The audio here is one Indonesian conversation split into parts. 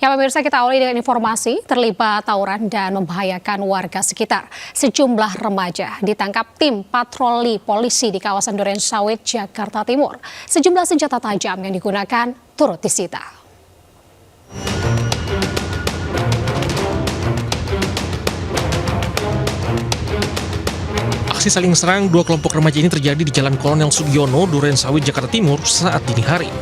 Ya pemirsa, kita awali dengan informasi terlibat tawuran dan membahayakan warga sekitar. Sejumlah remaja ditangkap tim patroli polisi di kawasan Durensawit, Jakarta Timur. Sejumlah senjata tajam yang digunakan turut disita. Aksi saling serang dua kelompok remaja ini terjadi di Jalan Kolonel Sugiono, Durensawit, Jakarta Timur saat dini hari.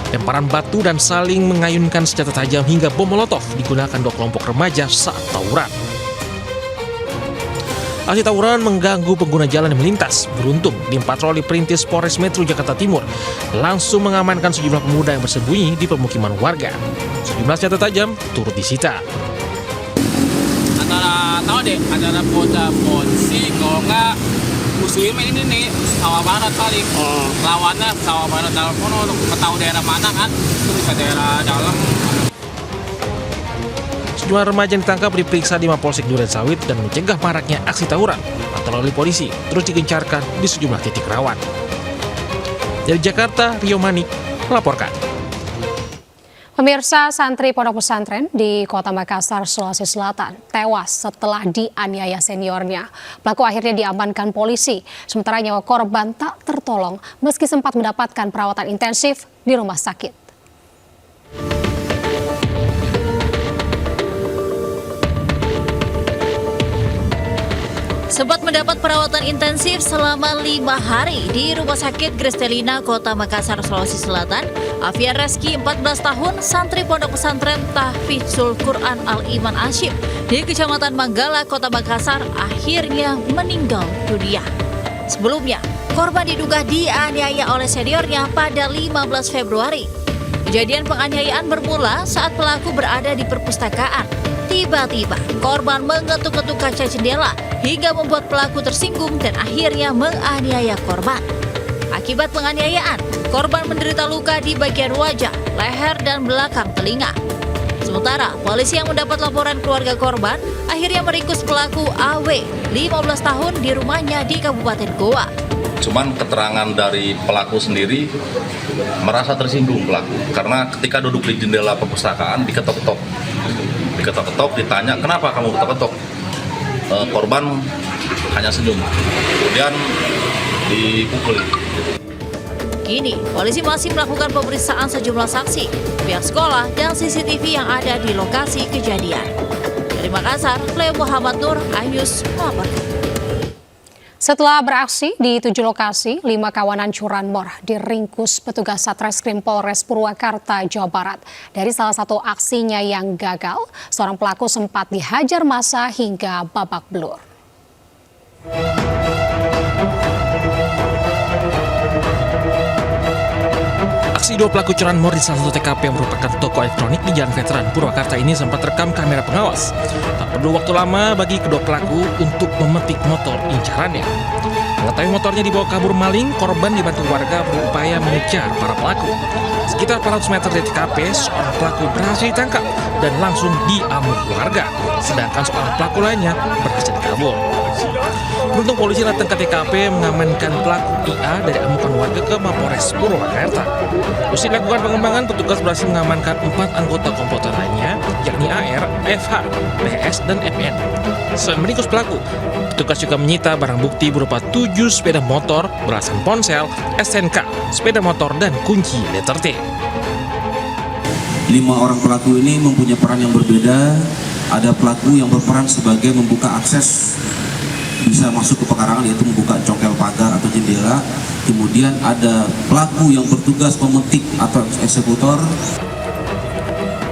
Lemparan batu dan saling mengayunkan senjata tajam hingga bom molotov digunakan dua kelompok remaja saat tawuran. Aksi tawuran mengganggu pengguna jalan yang melintas. Beruntung, tim patroli Perintis Polres Metro Jakarta Timur langsung mengamankan sejumlah pemuda yang bersembunyi di pemukiman warga. Sejumlah senjata tajam turut disita. Antara bocah polisi, kalau nggak musuhnya ini nih sawah barat paling. Lawannya sawah barat dalam kono, tahu daerah mana kan, itu bisa daerah dalam. Sejumlah remaja yang ditangkap diperiksa di Mapolsek Durensawit dan mencegah maraknya aksi tawuran. Patroli polisi terus digencarkan di sejumlah titik rawan. Dari Jakarta, Rio Manik melaporkan. Pemirsa, santri pondok pesantren di Kota Makassar, Sulawesi Selatan tewas setelah dianiaya seniornya. Pelaku akhirnya diamankan polisi, sementara nyawa korban tak tertolong meski sempat mendapatkan perawatan intensif di rumah sakit. Sempat mendapat perawatan intensif selama 5 hari di Rumah Sakit Grestelina, Kota Makassar, Sulawesi Selatan. Afian Reski, 14 tahun, santri pondok pesantren Tahfidzul Quran Al-Iman Asyib di Kecamatan Manggala, Kota Makassar, akhirnya meninggal dunia. Sebelumnya, korban diduga dianiaya oleh seniornya pada 15 Februari. Kejadian penganiayaan bermula saat pelaku berada di perpustakaan. Tiba-tiba, korban mengetuk-ketuk kaca jendela hingga membuat pelaku tersinggung dan akhirnya menganiaya korban. Akibat penganiayaan, korban menderita luka di bagian wajah, leher, dan belakang telinga. Sementara, polisi yang mendapat laporan keluarga korban akhirnya meringkus pelaku AW, 15 tahun di rumahnya di Kabupaten Goa. Cuman keterangan dari pelaku sendiri merasa tersinggung pelaku karena ketika duduk di jendela perpustakaan diketok-ketok, ditanya kenapa kamu ketok-ketok, korban hanya senyum, kemudian dipukuli. Kini, polisi masih melakukan pemeriksaan sejumlah saksi, pihak sekolah, dan CCTV yang ada di lokasi kejadian. Dari Makassar, Leo Muhammad Nur, iNews melaporkan. Setelah beraksi di 7 lokasi, 5 kawanan curanmor diringkus petugas Satreskrim Polres Purwakarta, Jawa Barat. Dari salah satu aksinya yang gagal, seorang pelaku sempat dihajar massa hingga babak belur. Aksi dua pelaku curanmor di salah satu TKP yang merupakan toko elektronik di Jalan Veteran Purwakarta ini sempat terekam kamera pengawas. Tak perlu waktu lama bagi kedua pelaku untuk memetik motor incarannya. Mengetahui motornya dibawa kabur maling, korban dibantu warga berupaya mengejar para pelaku. Sekitar 400 meter dari TKP, seorang pelaku berhasil ditangkap dan langsung diamuk warga, sedangkan seorang pelaku lainnya berhasil kabur. Beruntung polisi datang ke TKP mengamankan pelaku IA dari amukan warga ke Mapolres Purwakarta. Usai dilakukan pengembangan, petugas berhasil mengamankan 4 anggota komplotan lainnya, yakni AR, FH, PS, dan FN. Selain meringkus pelaku, petugas juga menyita barang bukti berupa 7 sepeda motor, belasan ponsel, STNK, sepeda motor, dan kunci letter T. 5 orang pelaku ini mempunyai peran yang berbeda. Ada pelaku yang berperan sebagai membuka akses bisa masuk ke pekarangan, yaitu membuka congkel pagar atau jendela. Kemudian ada pelaku yang bertugas memetik atau eksekutor.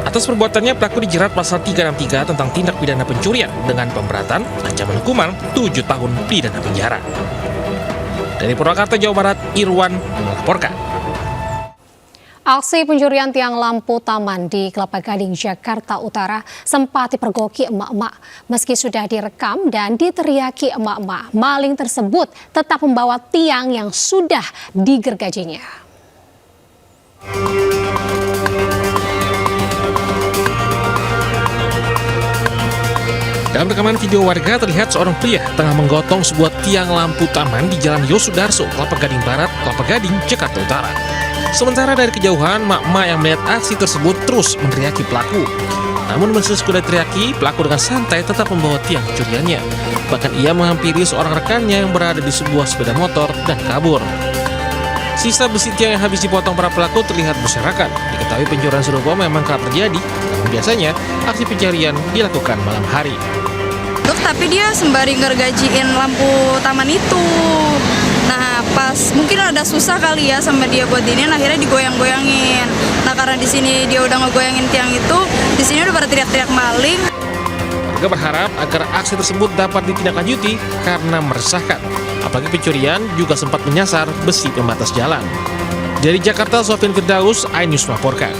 Atas perbuatannya, pelaku dijerat pasal 363 tentang tindak pidana pencurian dengan pemberatan ancaman hukuman 7 tahun pidana penjara. Dari Purwakarta, Jawa Barat, Irwan melaporkan. Aksi pencurian tiang lampu taman di Kelapa Gading, Jakarta Utara sempat dipergoki emak-emak. Meski sudah direkam dan diteriaki emak-emak, maling tersebut tetap membawa tiang yang sudah digergajinya. Dalam rekaman video warga terlihat seorang pria tengah menggotong sebuah tiang lampu taman di Jalan Yosudarso, Kelapa Gading Barat, Kelapa Gading, Jakarta Utara. Sementara dari kejauhan, mak-mak yang melihat aksi tersebut terus meneriaki pelaku. Namun meski teriaki, pelaku dengan santai tetap membawa tiang curiannya. Bahkan ia menghampiri seorang rekannya yang berada di sebuah sepeda motor dan kabur. Sisa besi tiang yang habis dipotong para pelaku terlihat berserakan. Diketahui pencurian serupa memang kerap terjadi, namun biasanya aksi pencarian dilakukan malam hari. Tapi dia sembari ngergajiin lampu taman itu. Nah, pas mungkin ada susah kali ya sama dia buat ini, akhirnya digoyang-goyangin. Nah, karena di sini dia udah ngegoyangin tiang itu, di sini udah pada teriak-teriak maling. Warga berharap agar aksi tersebut dapat ditindaklanjuti karena meresahkan. Apalagi pencurian juga sempat menyasar besi pembatas jalan. Dari Jakarta, Sofyan Firdaus, iNews melaporkan.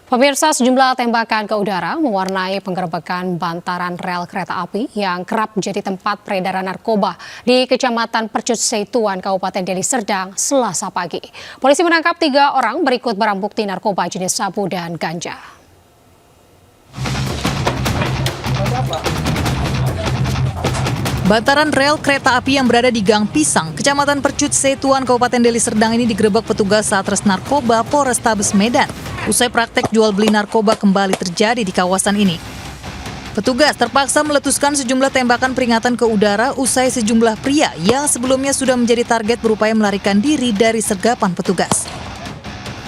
Pemirsa, sejumlah tembakan ke udara mewarnai penggerebekan bantaran rel kereta api yang kerap menjadi tempat peredaran narkoba di Kecamatan Percut Seituan, Kabupaten Deli Serdang, Selasa pagi. Polisi menangkap 3 orang berikut barang bukti narkoba jenis sabu dan ganja. Bantaran rel kereta api yang berada di Gang Pisang, Kecamatan Percut Seituan, Kabupaten Deli Serdang ini digerebek petugas Satres Narkoba Polrestabes Medan. Usai praktek jual beli narkoba kembali terjadi di kawasan ini. Petugas terpaksa meletuskan sejumlah tembakan peringatan ke udara usai sejumlah pria yang sebelumnya sudah menjadi target berupaya melarikan diri dari sergapan petugas.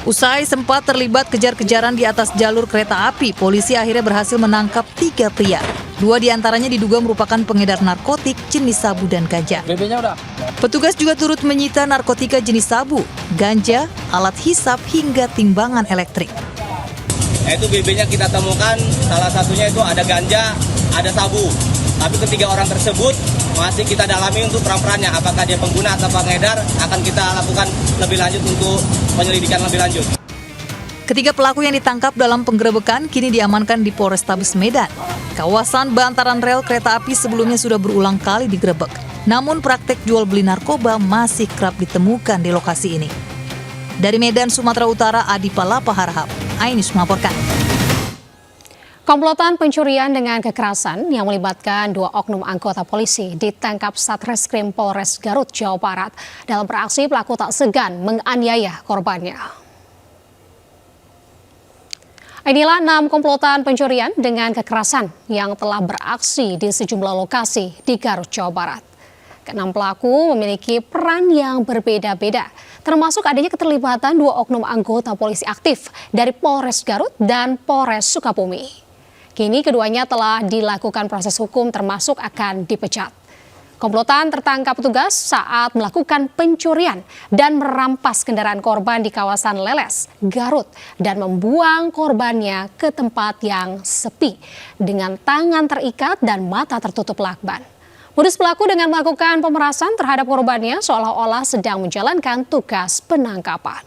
Usai sempat terlibat kejar-kejaran di atas jalur kereta api, polisi akhirnya berhasil menangkap 3 pria. 2 diantaranya diduga merupakan pengedar narkotik jenis sabu dan ganja. Petugas juga turut menyita narkotika jenis sabu, ganja, alat hisap hingga timbangan elektrik. Itu BB-nya kita temukan, salah satunya itu ada ganja, ada sabu. Tapi ketiga orang tersebut masih kita dalami untuk peran-perannya. Apakah dia pengguna atau pengedar, akan kita lakukan lebih lanjut untuk penyelidikan lebih lanjut. Ketiga pelaku yang ditangkap dalam penggerebekan kini diamankan di Polrestabes Medan. Kawasan bantaran rel kereta api sebelumnya sudah berulang kali digerebek. Namun praktek jual beli narkoba masih kerap ditemukan di lokasi ini. Dari Medan, Sumatera Utara, Adi Palapa Harahap, iNews melaporkan. Komplotan pencurian dengan kekerasan yang melibatkan 2 oknum anggota polisi ditangkap Satreskrim Polres Garut, Jawa Barat. Dalam beraksi, pelaku tak segan menganiaya korbannya. Inilah 6 komplotan pencurian dengan kekerasan yang telah beraksi di sejumlah lokasi di Garut, Jawa Barat. Ke-6 pelaku memiliki peran yang berbeda-beda, termasuk adanya keterlibatan 2 oknum anggota polisi aktif dari Polres Garut dan Polres Sukabumi. Kini keduanya telah dilakukan proses hukum termasuk akan dipecat. Komplotan tertangkap petugas saat melakukan pencurian dan merampas kendaraan korban di kawasan Leles, Garut, dan membuang korbannya ke tempat yang sepi dengan tangan terikat dan mata tertutup lakban. Modus pelaku dengan melakukan pemerasan terhadap korbannya seolah-olah sedang menjalankan tugas penangkapan.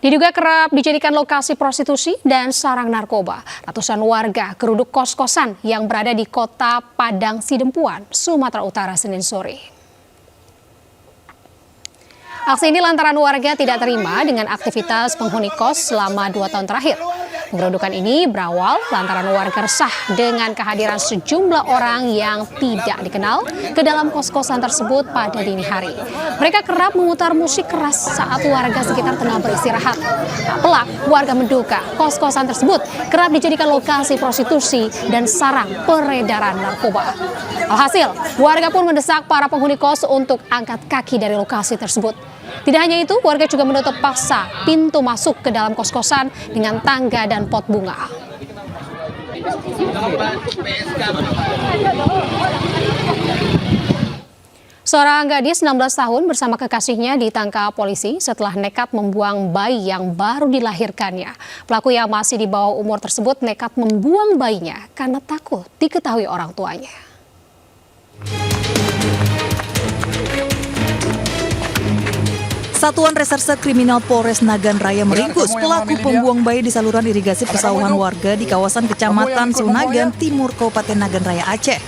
Diduga kerap dijadikan lokasi prostitusi dan sarang narkoba. Ratusan warga geruduk kos-kosan yang berada di Kota Padang Sidempuan, Sumatera Utara, Senin sore. Aksi ini lantaran warga tidak terima dengan aktivitas penghuni kos selama 2 tahun terakhir. Penggerudukan ini berawal lantaran warga resah dengan kehadiran sejumlah orang yang tidak dikenal ke dalam kos-kosan tersebut pada dini hari. Mereka kerap memutar musik keras saat warga sekitar tengah beristirahat. Tak pelak, warga menduga kos-kosan tersebut kerap dijadikan lokasi prostitusi dan sarang peredaran narkoba. Alhasil, warga pun mendesak para penghuni kos untuk angkat kaki dari lokasi tersebut. Tidak hanya itu, warga juga menutup paksa pintu masuk ke dalam kos-kosan dengan tangga dan pot bunga. Seorang gadis 16 tahun bersama kekasihnya ditangkap polisi setelah nekat membuang bayi yang baru dilahirkannya. Pelaku yang masih di bawah umur tersebut nekat membuang bayinya karena takut diketahui orang tuanya. Satuan Reserse Kriminal Polres Nagan Raya meringkus pelaku pembuang bayi di saluran irigasi persawahan warga di kawasan Kecamatan Sunagan Timur, Kabupaten Nagan Raya, Aceh.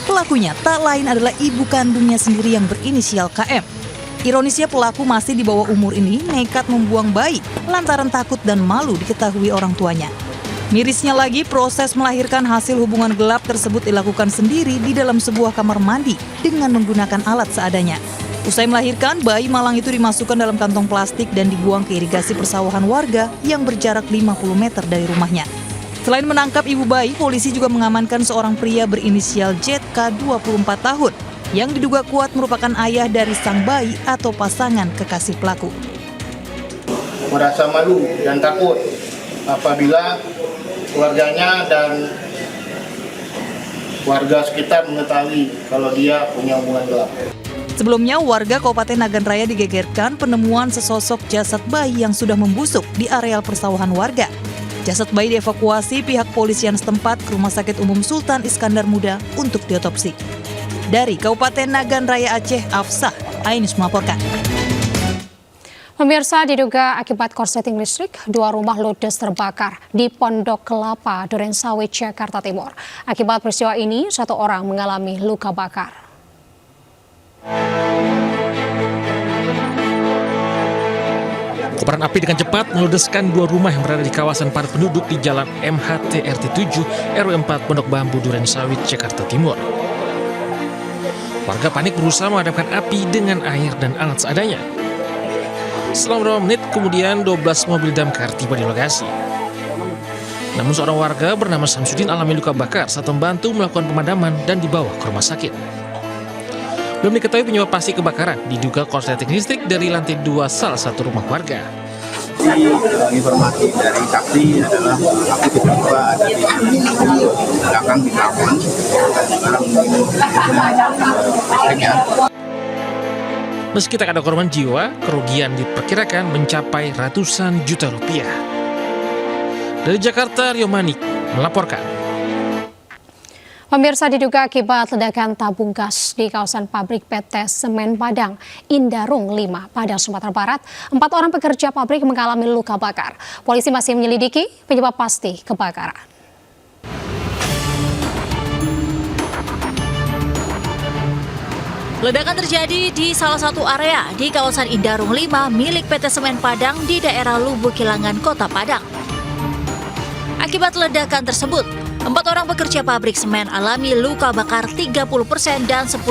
Pelakunya tak lain adalah ibu kandungnya sendiri yang berinisial KM. Ironisnya pelaku masih di bawah umur ini nekat membuang bayi lantaran takut dan malu diketahui orang tuanya. Mirisnya lagi, proses melahirkan hasil hubungan gelap tersebut dilakukan sendiri di dalam sebuah kamar mandi dengan menggunakan alat seadanya. Usai melahirkan, bayi malang itu dimasukkan dalam kantong plastik dan dibuang ke irigasi persawahan warga yang berjarak 50 meter dari rumahnya. Selain menangkap ibu bayi, polisi juga mengamankan seorang pria berinisial ZK 24 tahun yang diduga kuat merupakan ayah dari sang bayi atau pasangan kekasih pelaku. Merasa malu dan takut apabila keluarganya dan warga sekitar mengetahui kalau dia punya hubungan gelap. Sebelumnya, warga Kabupaten Nagan Raya digegerkan penemuan sesosok jasad bayi yang sudah membusuk di areal persawahan warga. Jasad bayi dievakuasi pihak polisian setempat ke Rumah Sakit Umum Sultan Iskandar Muda untuk diotopsi. Dari Kabupaten Nagan Raya Aceh, Afsah, Ainus melaporkan. Pemirsa, diduga akibat korsleting listrik, 2 rumah ludes terbakar di Pondok Kelapa, Durensawit, Jakarta Timur. Akibat peristiwa ini, 1 orang mengalami luka bakar. Kobaran api dengan cepat meludeskan 2 rumah yang berada di kawasan padat penduduk di Jalan MHT RT 7 RW 4 Pondok Bambu, Durensawit, Jakarta Timur. Warga panik berusaha memadamkan api dengan air dan alat seadanya. Setelah beberapa menit kemudian 12 mobil damkar tiba di lokasi. Namun seorang warga bernama Samsudin alami luka bakar saat membantu melakukan pemadaman dan dibawa ke rumah sakit. Belum diketahui penyebab pasti kebakaran, diduga korsleting listrik dari lantai 2 salah satu rumah warga. Informasi dari saksi adalah api tiba-tiba ada di belakang di kamar listriknya. Meski tak ada korban jiwa, kerugian diperkirakan mencapai ratusan juta rupiah. Dari Jakarta, Rio Manik melaporkan. Pemirsa, diduga akibat ledakan tabung gas di kawasan pabrik PT Semen Padang, Indarung 5, Padang, Sumatera Barat, 4 orang pekerja pabrik mengalami luka bakar. Polisi masih menyelidiki penyebab pasti kebakaran. Ledakan terjadi di salah satu area di kawasan Indarung 5 milik PT Semen Padang di daerah Lubuk Kilangan, Kota Padang. Akibat ledakan tersebut, 4 orang pekerja pabrik semen alami luka bakar 30% dan 10%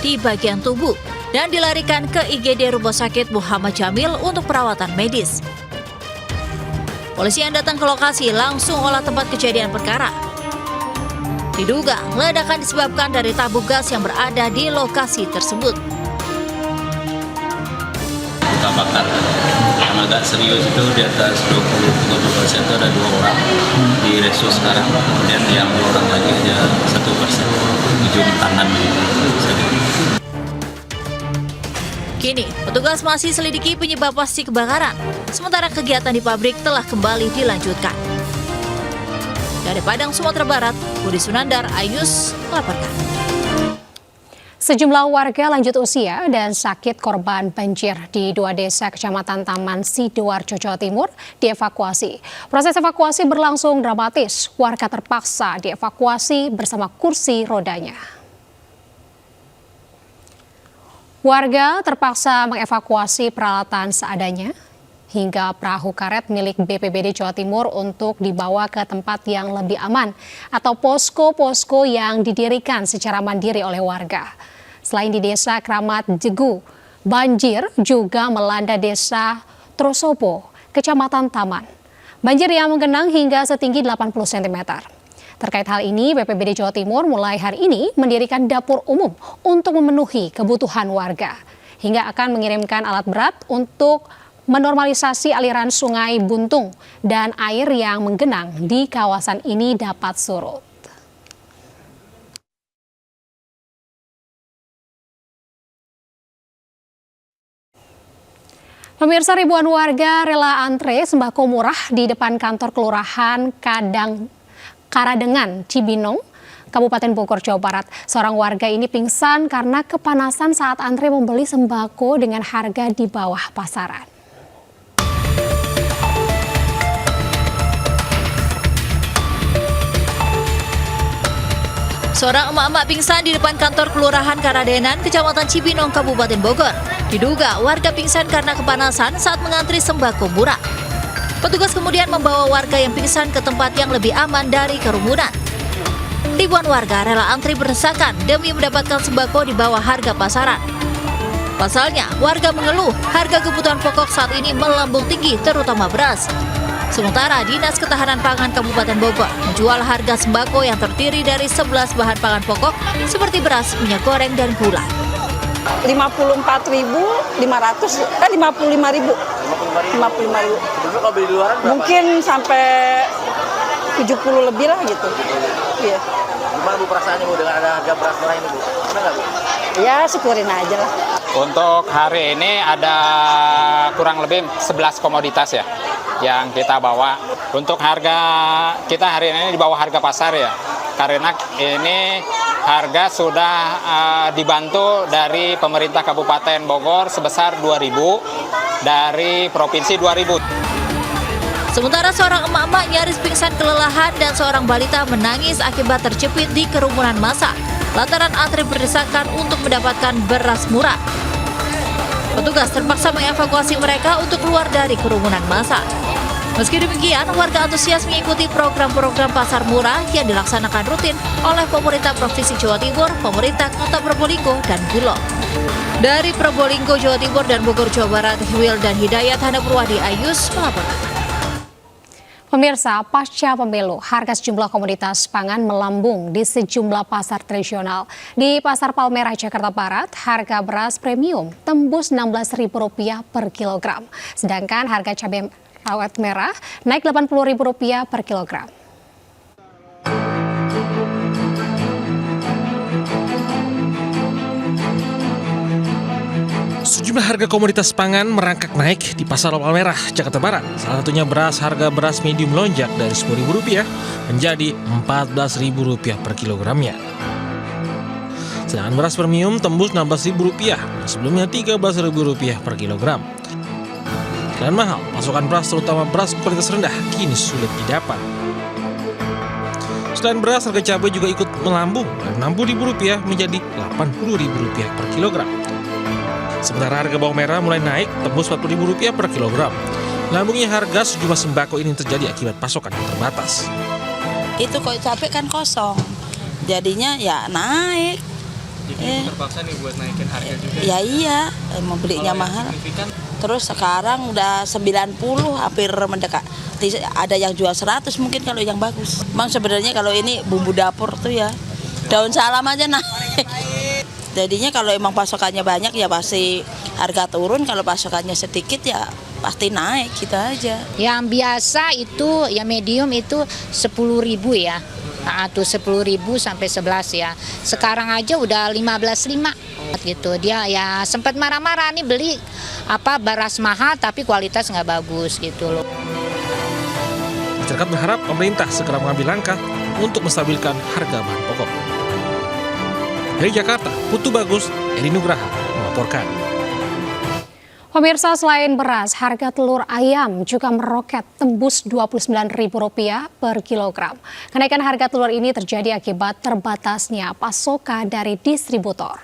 di bagian tubuh dan dilarikan ke IGD Rumah Sakit Muhammad Jamil untuk perawatan medis. Polisi yang datang ke lokasi langsung olah tempat kejadian perkara. Diduga ledakan disebabkan dari tabung gas yang berada di lokasi tersebut. Luka bakar yang agak serius itu di atas 20-30% itu ada 2 orang di resus sekarang, kemudian yang 2 orang lagi ada 1% ujung tangan. Kini, petugas masih selidiki penyebab pasti kebakaran, sementara kegiatan di pabrik telah kembali dilanjutkan. Dari Padang, Sumatera Barat, Budi Sunandar, Ayus melaporkan. Sejumlah warga lanjut usia dan sakit korban banjir di 2 desa Kecamatan Taman Sidoarjo, Jawa Timur dievakuasi. Proses evakuasi berlangsung dramatis. Warga terpaksa dievakuasi bersama kursi rodanya. Warga terpaksa mengevakuasi peralatan seadanya hingga perahu karet milik BPBD Jawa Timur untuk dibawa ke tempat yang lebih aman atau posko-posko yang didirikan secara mandiri oleh warga. Selain di Desa Kramat Jegu, banjir juga melanda Desa Trosobo, Kecamatan Taman. Banjir yang menggenang hingga setinggi 80 cm. Terkait hal ini, BPBD Jawa Timur mulai hari ini mendirikan dapur umum untuk memenuhi kebutuhan warga, hingga akan mengirimkan alat berat untuk menormalisasi aliran Sungai Buntung dan air yang menggenang di kawasan ini dapat surut. Pemirsa, ribuan warga rela antre sembako murah di depan kantor Kelurahan Karadengan, Cibinong, Kabupaten Bogor, Jawa Barat. Seorang warga ini pingsan karena kepanasan saat antre membeli sembako dengan harga di bawah pasaran. Seorang emak-emak pingsan di depan kantor Kelurahan Karadenan, Kecamatan Cibinong, Kabupaten Bogor. Diduga warga pingsan karena kepanasan saat mengantri sembako murah. Petugas kemudian membawa warga yang pingsan ke tempat yang lebih aman dari kerumunan. Ribuan warga rela antri berdesakan demi mendapatkan sembako di bawah harga pasaran. Pasalnya, warga mengeluh harga kebutuhan pokok saat ini melambung tinggi, terutama beras. Sementara Dinas Ketahanan Pangan Kabupaten Bogor menjual harga sembako yang terdiri dari 11 bahan pangan pokok seperti beras, minyak goreng, dan gula. 54.500, 55.000. 55.000. Dulu kalau beli di luaran berapa? Mungkin sampai 70 lebih lah gitu. Iya. Gimana Bu perasaannya Bu dengan ada harga beras murah ini Bu? Gimana nggak Bu? Ya syukurin aja lah. Untuk hari ini ada kurang lebih 11 komoditas ya yang kita bawa. Untuk harga kita hari ini di bawah harga pasar ya, karena ini harga sudah dibantu dari pemerintah Kabupaten Bogor sebesar 2.000, dari Provinsi 2.000. Sementara seorang emak-emak nyaris pingsan kelelahan dan seorang balita menangis akibat terjepit di kerumunan massa lantaran antri berdesakan untuk mendapatkan beras murah. Petugas terpaksa mengevakuasi mereka untuk keluar dari kerumunan massa. Meski demikian, warga antusias mengikuti program-program pasar murah yang dilaksanakan rutin oleh pemerintah Provinsi Jawa Timur, pemerintah Kota Probolinggo, dan Bulog. Dari Probolinggo, Jawa Timur, dan Bogor, Jawa Barat, Wil dan Hidayat Hana Purwadi Ayus melaporkan. Pemirsa, pasca pemilu, harga sejumlah komoditas pangan melambung di sejumlah pasar tradisional. Di Pasar Palmerah, Jakarta Barat, harga beras premium tembus Rp16.000 per kilogram. Sedangkan harga cabai rawit merah naik Rp80.000 per kilogram. Sejumlah harga komoditas pangan merangkak naik di Pasar Palmerah, Jakarta Barat. Salah satunya beras, harga beras medium melonjak dari Rp10.000 menjadi Rp14.000 per kilogramnya. Sedangkan beras premium tembus Rp16.000, sebelumnya Rp13.000 per kilogram. Selain mahal, pasokan beras terutama beras kualitas rendah kini sulit didapat. Selain beras, harga cabai juga ikut melambung dari Rp60.000 menjadi Rp80.000 per kilogram. Sementara harga bawang merah mulai naik, tembus Rp40.000 per kilogram. Lambungnya harga sejumlah sembako ini terjadi akibat pasokan yang terbatas. Itu kok capek kan kosong, jadinya ya naik. Jadi terpaksa nih buat naikin harga juga. Ya iya, mau belinya mahal. Terus sekarang udah 90, hampir mendekat. Ada yang jual 100 mungkin kalau yang bagus. Bang sebenarnya kalau ini bumbu dapur tuh ya, daun salam aja naik. Jadinya kalau emang pasokannya banyak ya pasti harga turun, kalau pasokannya sedikit ya pasti naik gitu aja. Yang biasa itu ya medium itu 10.000 ya. Nah, tuh 10.000 sampai 11 ya. Sekarang aja udah 15.500 gitu. Dia ya sempat marah-marah nih beli beras mahal tapi kualitas nggak bagus gitu loh. Masyarakat berharap pemerintah segera mengambil langkah untuk menstabilkan harga bahan pokok. Dari Jakarta, Putu Bagus, Eri Nugraha melaporkan. Pemirsa, selain beras, harga telur ayam juga meroket tembus Rp29.000 per kilogram. Kenaikan harga telur ini terjadi akibat terbatasnya pasokan dari distributor.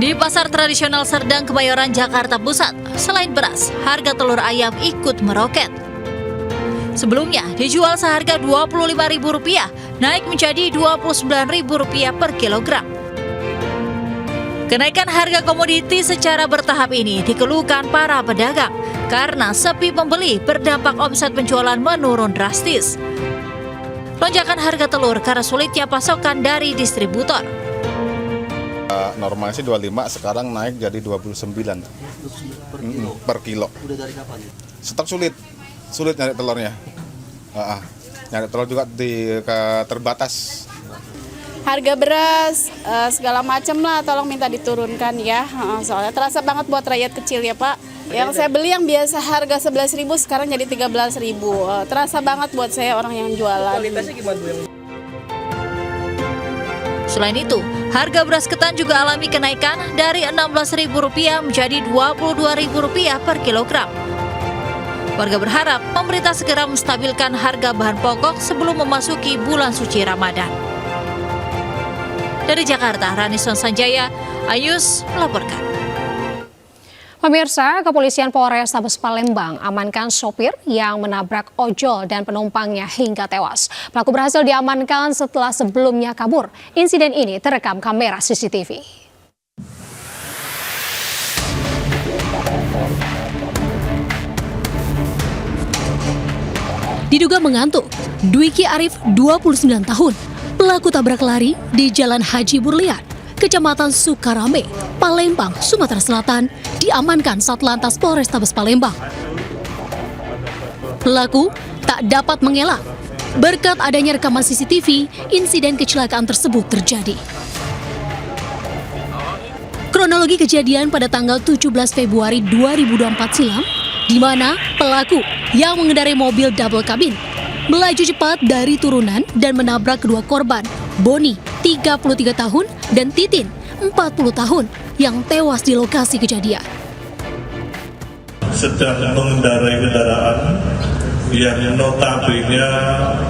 Di pasar tradisional Serdang, Kebayoran, Jakarta Pusat, selain beras, harga telur ayam ikut meroket. Sebelumnya dijual seharga Rp25.000, naik menjadi Rp29.000 per kilogram. Kenaikan harga komoditi secara bertahap ini dikeluhkan para pedagang karena sepi pembeli berdampak omset penjualan menurun drastis. Lonjakan harga telur karena sulitnya pasokan dari distributor. Normalnya sih 25, sekarang naik jadi 29 per kilo. Udah dari kapan? Stok sulit nyari telurnya. Nyari telur juga terbatas. Harga beras segala macam lah, tolong minta diturunkan ya. Soalnya terasa banget buat rakyat kecil ya Pak. Yang saya beli yang biasa harga 11.000 sekarang jadi 13.000. Terasa banget buat saya orang yang jualan. Kualitasnya gimana Bu? Selain itu, harga beras ketan juga alami kenaikan dari Rp16.000 menjadi Rp22.000 per kilogram. Warga berharap pemerintah segera menstabilkan harga bahan pokok sebelum memasuki bulan suci Ramadan. Dari Jakarta, Ranison Sanjaya, Ayus melaporkan. Pemirsa, Kepolisian Polrestabes Palembang amankan sopir yang menabrak ojol dan penumpangnya hingga tewas. Pelaku berhasil diamankan setelah sebelumnya kabur. Insiden ini terekam kamera CCTV. Diduga mengantuk, Dwiki Arif 29 tahun, pelaku tabrak lari di Jalan Haji Burlian, Kecamatan Sukarame, Palembang, Sumatera Selatan, diamankan Satlantas Polrestabes Palembang. Pelaku tak dapat mengelak. Berkat adanya rekaman CCTV, insiden kecelakaan tersebut terjadi. Kronologi kejadian pada tanggal 17 Februari 2024 silam, di mana pelaku yang mengendarai mobil double kabin melaju cepat dari turunan dan menabrak kedua korban, Boni, 33 tahun, dan Titin, 40 tahun, yang tewas di lokasi kejadian. Sedang mengendarai kendaraan yang notabene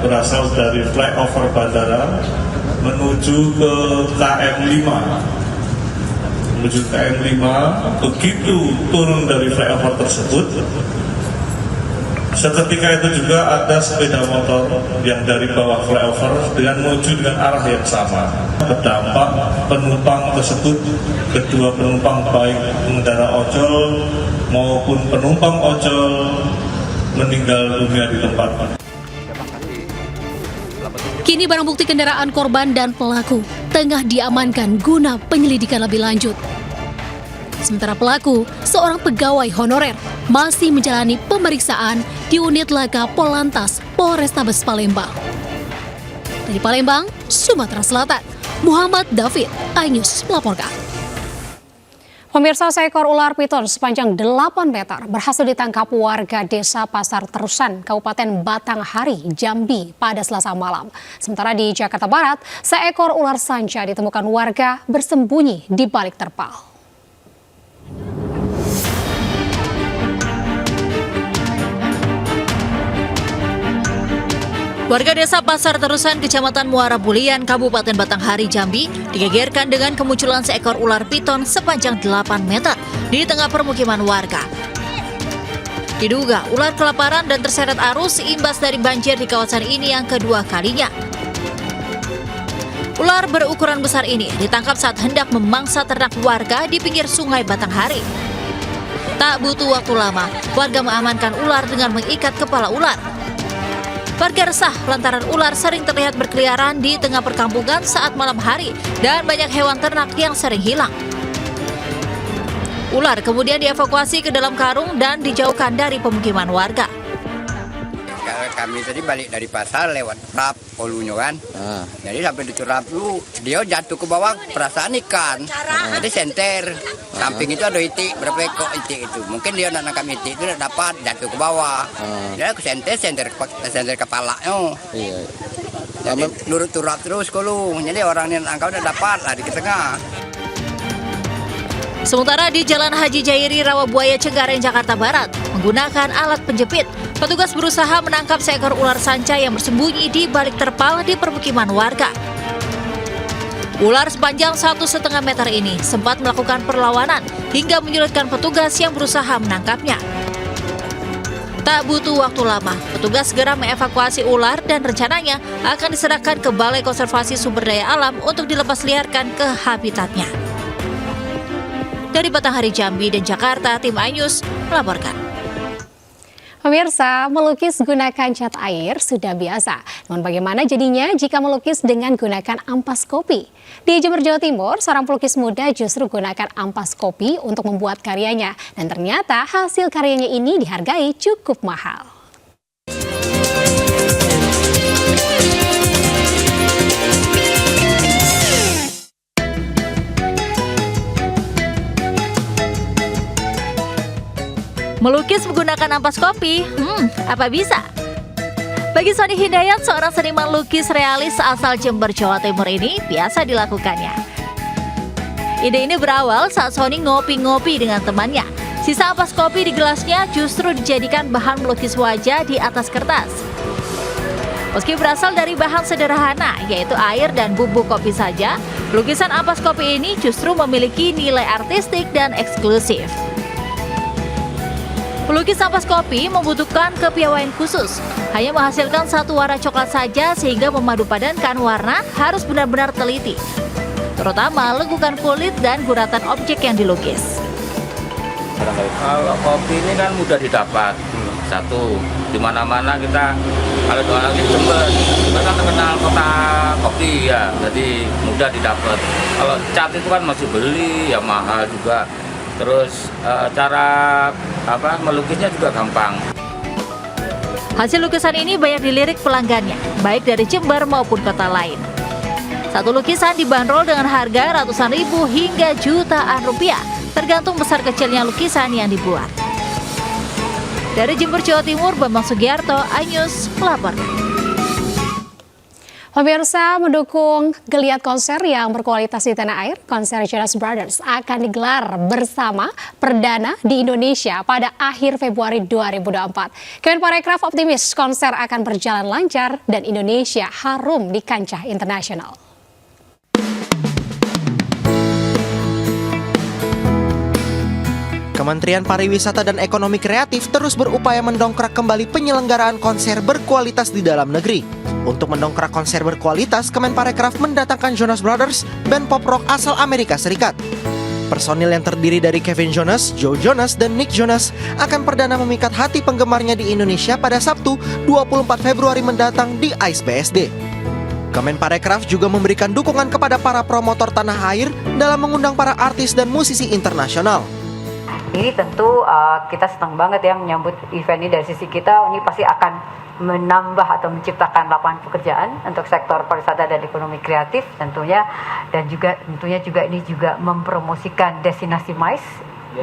berasal dari flyover bandara menuju ke KM5. Begitu turun dari flyover tersebut, seketika itu juga ada sepeda motor yang dari bawah flyover dengan menuju dengan arah yang sama. Berdampak penumpang tersebut, kedua penumpang baik pengendara ojol maupun penumpang ojol meninggal dunia di tempat. Kini barang bukti kendaraan korban dan pelaku tengah diamankan guna penyelidikan lebih lanjut. Sementara pelaku, seorang pegawai honorer, masih menjalani pemeriksaan di unit laka Polantas Polrestabes Palembang. Dari Palembang, Sumatera Selatan, Muhammad David, iNews melaporkan. Pemirsa, seekor ular piton sepanjang 8 meter berhasil ditangkap warga desa Pasar Terusan, Kabupaten Batanghari, Jambi pada Selasa malam. Sementara di Jakarta Barat, seekor ular sanca ditemukan warga bersembunyi di balik terpal. Warga desa Pasar Terusan, Kecamatan Muara Bulian, Kabupaten Batanghari, Jambi, digegerkan dengan kemunculan seekor ular piton sepanjang 8 meter di tengah permukiman warga. Diduga ular kelaparan dan terseret arus imbas dari banjir di kawasan ini yang kedua kalinya. Ular berukuran besar ini ditangkap saat hendak memangsa ternak warga di pinggir Sungai Batanghari. Tak butuh waktu lama, warga mengamankan ular dengan mengikat kepala ular. Warga resah lantaran ular sering terlihat berkeliaran di tengah perkampungan saat malam hari dan banyak hewan ternak yang sering hilang. Ular kemudian dievakuasi ke dalam karung dan dijauhkan dari pemukiman warga. Kami tadi balik dari pasar lewat turap olunya kan. Jadi sampai di turap lu dia jatuh ke bawah, perasaan ikan. Jadi senter. Samping itu ada itik, berapa ekor itik itu. Mungkin dia nak nangkap itik itu dapat jatuh ke bawah. Dia ke senter kepalanya. Jadi lurut turap terus kalau. Jadi orang yang nangkap udah dapat lari ke tengah. Sementara di Jalan Haji Jairi, Rawabuaya, Cengkareng, Jakarta Barat, menggunakan alat penjepit, petugas berusaha menangkap seekor ular sanca yang bersembunyi di balik terpal di permukiman warga. Ular sepanjang 1,5 meter ini sempat melakukan perlawanan hingga menyulitkan petugas yang berusaha menangkapnya. Tak butuh waktu lama, petugas segera mengevakuasi ular dan rencananya akan diserahkan ke Balai Konservasi Sumber Daya Alam untuk dilepas liarkan ke habitatnya. Dari Batanghari, Jambi, dan Jakarta, tim iNews melaporkan. Pemirsa, melukis gunakan cat air sudah biasa. Namun bagaimana jadinya jika melukis dengan gunakan ampas kopi? Di Jember, Jawa Timur, seorang pelukis muda justru gunakan ampas kopi untuk membuat karyanya. Dan ternyata hasil karyanya ini dihargai cukup mahal. Melukis menggunakan ampas kopi, apa bisa? Bagi Sony Hidayat, seorang seniman lukis realis asal Jember, Jawa Timur ini biasa dilakukannya. Ide ini berawal saat Sony ngopi-ngopi dengan temannya. Sisa ampas kopi di gelasnya justru dijadikan bahan melukis wajah di atas kertas. Meski berasal dari bahan sederhana, yaitu air dan bubuk kopi saja, Lukisan ampas kopi ini justru memiliki nilai artistik dan eksklusif. Pelukis ampas kopi membutuhkan kepiawaian khusus. Hanya menghasilkan satu warna coklat saja sehingga memadupadankan warna harus benar-benar teliti. Terutama lekukan kulit dan guratan objek yang dilukis. Kalau kopi ini kan mudah didapat. Satu, di mana-mana kita kalau doa lagi Jember, kita kan terkenal kota kopi ya, jadi mudah didapat. Kalau cat itu kan masih beli, ya mahal juga. Terus cara melukisnya juga gampang. Hasil lukisan ini banyak dilirik pelanggannya, baik dari Jember maupun kota lain. Satu lukisan dibanderol dengan harga ratusan ribu hingga jutaan rupiah, tergantung besar kecilnya lukisan yang dibuat. Dari Jember, Jawa Timur, Bambang Sugiarto, iNews melaporkan. Pemirsa, mendukung geliat konser yang berkualitas di tanah air, konser Jonas Brothers akan digelar bersama perdana di Indonesia pada akhir Februari 2024. Kemenparekraf optimis konser akan berjalan lancar dan Indonesia harum di kancah internasional. Kementerian Pariwisata dan Ekonomi Kreatif terus berupaya mendongkrak kembali penyelenggaraan konser berkualitas di dalam negeri. Untuk mendongkrak konser berkualitas, Kemenparekraf mendatangkan Jonas Brothers, band pop rock asal Amerika Serikat. Personil yang terdiri dari Kevin Jonas, Joe Jonas, dan Nick Jonas akan perdana memikat hati penggemarnya di Indonesia pada Sabtu 24 Februari mendatang di ICE BSD. Kemenparekraf juga memberikan dukungan kepada para promotor tanah air dalam mengundang para artis dan musisi internasional. Ini tentu kita senang banget ya menyambut event ini. Dari sisi kita, ini pasti akan menambah atau menciptakan lapangan pekerjaan untuk sektor pariwisata dan ekonomi kreatif tentunya, dan juga tentunya juga ini juga mempromosikan destinasi MICE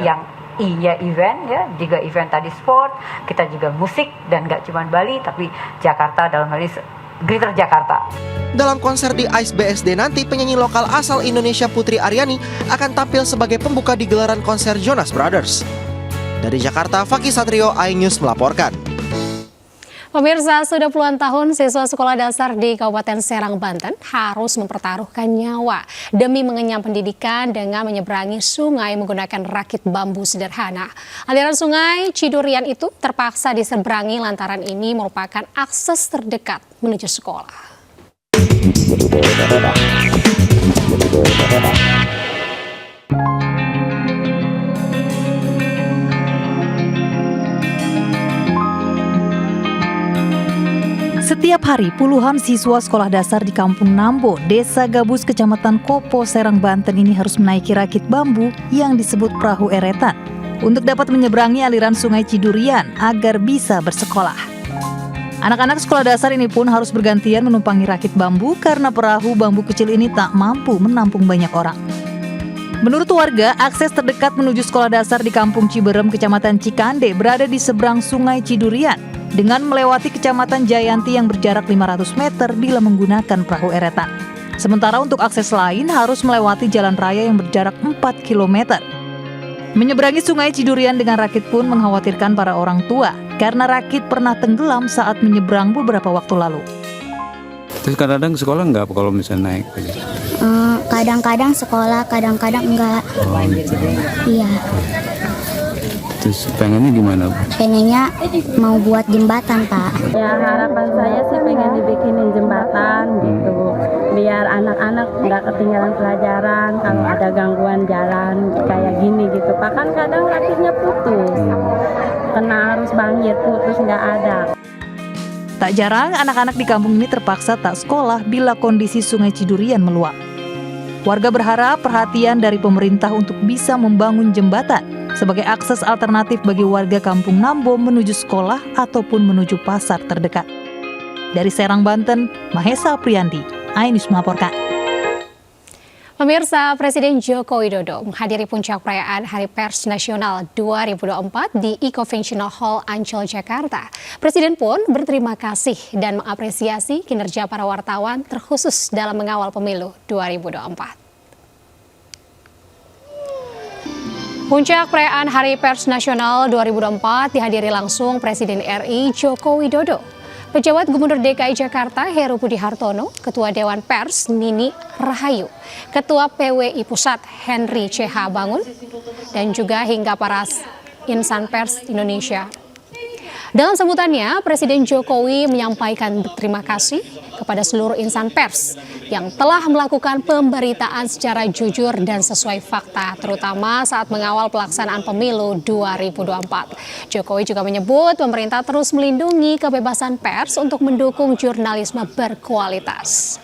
yang I-nya event ya, juga event tadi sport, kita juga musik, dan nggak cuma Bali tapi Jakarta, dalam hal ini Greater Jakarta. Dalam konser di ICE BSD nanti, penyanyi lokal asal Indonesia Putri Aryani akan tampil sebagai pembuka di gelaran konser Jonas Brothers. Dari Jakarta, Fakih Satrio, iNews melaporkan. Pemirsa, sudah puluhan tahun siswa sekolah dasar di Kabupaten Serang, Banten harus mempertaruhkan nyawa demi mengenyam pendidikan dengan menyeberangi sungai menggunakan rakit bambu sederhana. Aliran sungai Cidurian itu terpaksa diseberangi lantaran ini merupakan akses terdekat menuju sekolah. Setiap hari puluhan siswa sekolah dasar di Kampung Nambo, Desa Gabus, Kecamatan Kopo, Serang, Banten ini harus menaiki rakit bambu yang disebut perahu eretan untuk dapat menyeberangi aliran sungai Cidurian agar bisa bersekolah. Anak-anak sekolah dasar ini pun harus bergantian menumpangi rakit bambu karena perahu bambu kecil ini tak mampu menampung banyak orang. Menurut warga, akses terdekat menuju sekolah dasar di Kampung Ciberem, Kecamatan Cikande berada di seberang sungai Cidurian dengan melewati Kecamatan Jayanti yang berjarak 500 meter bila menggunakan perahu eretan. Sementara untuk akses lain harus melewati jalan raya yang berjarak 4 km. Menyeberangi sungai Cidurian dengan rakit pun mengkhawatirkan para orang tua karena rakit pernah tenggelam saat menyeberang beberapa waktu lalu. Terus kadang-kadang sekolah nggak kalau misalnya naik? Kadang-kadang sekolah, kadang-kadang enggak. Oh, gitu. Iya. Terus pengennya gimana? Pengennya mau buat jembatan, Pak. Ya, harapan saya sih pengen dibikinin jembatan gitu. Biar anak-anak nggak ketinggalan pelajaran kalau ada gangguan jalan kayak gini gitu. Pak, kan kadang rakitnya putus. Kena arus banjir, putus nggak ada. Tak jarang anak-anak di kampung ini terpaksa tak sekolah bila kondisi sungai Cidurian meluap. Warga berharap perhatian dari pemerintah untuk bisa membangun jembatan sebagai akses alternatif bagi warga Kampung Nambo menuju sekolah ataupun menuju pasar terdekat. Dari Serang, Banten, Mahesa Priandi, iNews melaporkan. Pemirsa, Presiden Joko Widodo menghadiri puncak perayaan Hari Pers Nasional 2024 di E-Conventional Hall Ancol, Jakarta. Presiden pun berterima kasih dan mengapresiasi kinerja para wartawan terkhusus dalam mengawal pemilu 2024. Puncak perayaan Hari Pers Nasional 2024 dihadiri langsung Presiden RI Joko Widodo. Pejabat Gubernur DKI Jakarta Heru Budi Hartono, Ketua Dewan Pers Nini Rahayu, Ketua PWI Pusat Henry CH Bangun, dan juga hingga para insan pers Indonesia. Dalam sambutannya, Presiden Jokowi menyampaikan terima kasih kepada seluruh insan pers yang telah melakukan pemberitaan secara jujur dan sesuai fakta, terutama saat mengawal pelaksanaan pemilu 2024. Jokowi juga menyebut pemerintah terus melindungi kebebasan pers untuk mendukung jurnalisme berkualitas.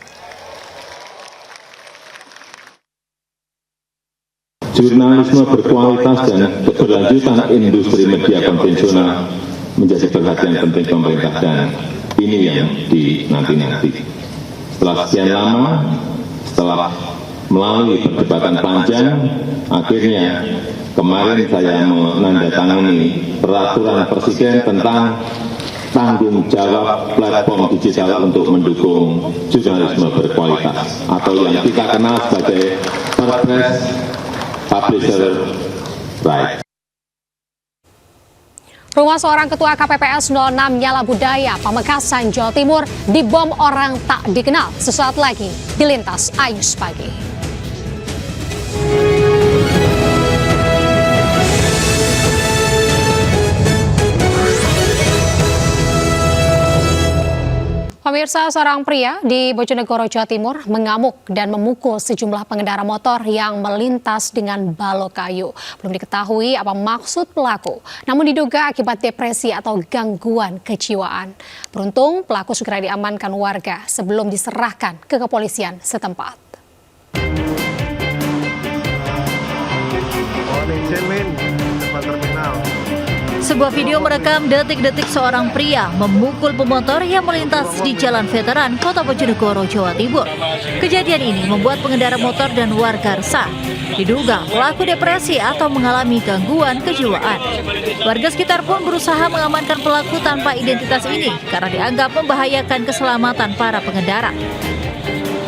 Jurnalisme berkualitas dan keberlanjutan industri media konvensional menjadi perhatian penting pemerintah dan ini yang dinanti-nanti. Setelah sekian lama, setelah melalui perdebatan panjang, akhirnya kemarin saya menandatangani peraturan Presiden tentang tanggung jawab platform digital untuk mendukung jurnalisme berkualitas atau yang kita kenal sebagai Perpres Publisher Right. Rumah seorang ketua KPPS 06 Nyala Budaya, Pamekasan, Jawa Timur dibom orang tak dikenal. Sesaat lagi di Lintas Ayus Pagi. Pemirsa, seorang pria di Bojonegoro, Jawa Timur mengamuk dan memukul sejumlah pengendara motor yang melintas dengan balok kayu. Belum diketahui apa maksud pelaku, namun diduga akibat depresi atau gangguan kejiwaan. Beruntung pelaku segera diamankan warga sebelum diserahkan ke kepolisian setempat. Sebuah video merekam detik-detik seorang pria memukul pemotor yang melintas di Jalan Veteran, Kota Bojonegoro, Jawa Timur. Kejadian ini membuat pengendara motor dan warga resah. Diduga pelaku depresi atau mengalami gangguan kejiwaan. Warga sekitar pun berusaha mengamankan pelaku tanpa identitas ini karena dianggap membahayakan keselamatan para pengendara.